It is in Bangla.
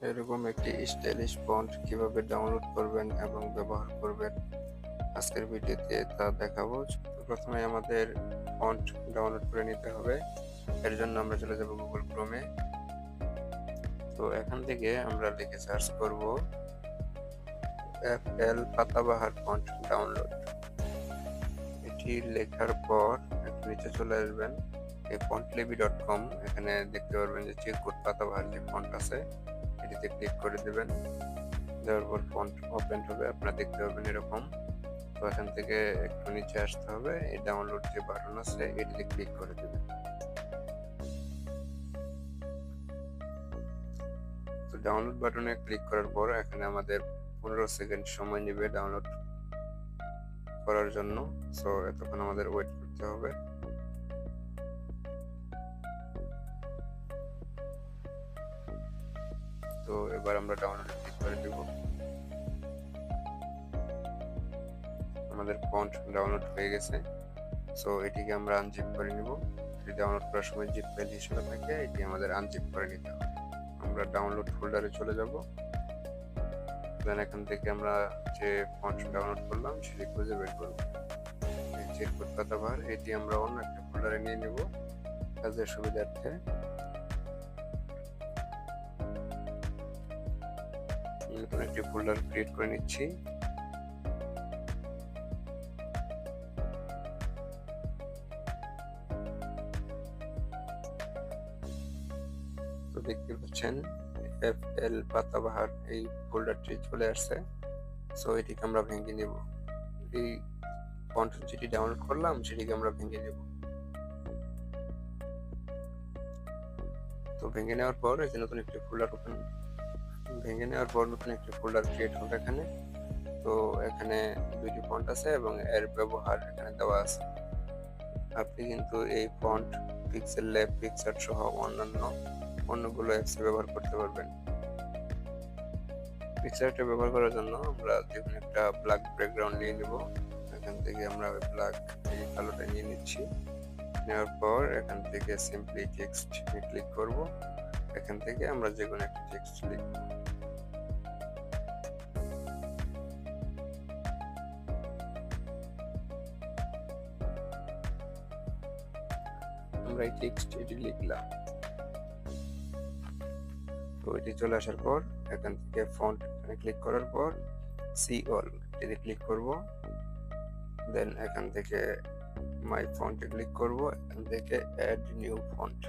এরকম একটি স্টাইলিশ ফন্ট কিভাবে ডাউনলোড করবেন এবং ব্যবহার করবেন আজকের ভিডিওতে তা দেখাবো। প্রথমে আমাদের ফন্ট ডাউনলোড করে নিতে হবে। এর জন্য আমরা চলে যাব গুগল ক্রোমে। তো এখান থেকে আমরা লিখে সার্চ করব FL পাতাবাহার ফন্ট ডাউনলোড। এটি লেখার পর একটু নিচে চলে আসবেন, এই fontlibi.com, এখানে দেখতে পারবেন যে চিরকুট পাতাবাহার যে ফন্ট আছে এটিতে ক্লিক করে দেবেন। দেওয়ার পর ফন্ট ওপেন হবে, আপনারা দেখতে পাবেন এরকম। তো এখান থেকে একটু নিচে আসতে হবে, এই ডাউনলোড যে বাটন আছে এটিতে ক্লিক করে দেবেন। তো ডাউনলোড বাটনে ক্লিক করার পর এখানে আমাদের 15 সেকেন্ড সময় নেবে ডাউনলোড করার জন্য। সো এতক্ষণ আমাদের ওয়েট করতে হবে। তো এবার আমরা ডাউনলোডে ক্লিক করে দেব। আমাদের ফন্ট ডাউনলোড হয়ে গেছে। সো এটিকে আমরা আনজিপ করে নিব। এটি ডাউনলোড করার সময় জিপ ফাইল হিসেবে থাকে, এটি আমাদের আনজিপ করে নিতে হবে। আমরা ডাউনলোড ফোল্ডারে চলে যাব। দেন এখান থেকে আমরা যে ফন্ট ডাউনলোড করলাম সেটি খুঁজে বের করব। এই চিরকুট পাতাবাহার এটি আমরা অন্য একটা ফোল্ডারে নিয়ে নেব কাজের সুবিধার্থে। নতুন একটি ফোল্ডার ক্রিয়েট করে নিচ্ছি। তো দেখতে পাচ্ছেন FL পাতাবাহার এই ফোল্ডারটি চলে আসছে। সো এটিকে আমরা ভেঙে নেব। এই ফন্ট যেটি ডাউনলোড করলাম সেটিকে আমরা ভেঙে নেব। তো ভেঙে নেওয়ার পর এই যে নতুন একটি ফোল্ডার ক্রিয়েট হবে এখানে। তো এখানে দুইটি ফন্ট আছে এবং এর ব্যবহার এখানে দেওয়া আছে। আপনি কিন্তু এই ফন্ট পিক্সেল ল্যাব, পিক্সআর্ট সহ অন্যগুলো অ্যাপসে ব্যবহার করতে পারবেন। পিক্সআর্টে ব্যবহার করার জন্য আমরা যেকোনো একটা ব্ল্যাক ব্যাকগ্রাউন্ড নিয়ে নেব। এখান থেকে আমরা ব্ল্যাক এই কালোটা নিয়ে নিচ্ছি। নেওয়ার পর এখান থেকে সিম্পলি টেক্সট ক্লিক করব। এখান থেকে আমরা যেকোনো একটা টেক্সট লিখব। আমরা এই টেক্সট এটি লিখলাম। তো এটি চলে আসার পর এখান থেকে ফন্ট ক্লিক করার পর সি অল এটি ক্লিক করব। দেন এখান থেকে মাই ফন্টে ক্লিক করব। এখান থেকে অ্যাড নিউ ফন্ট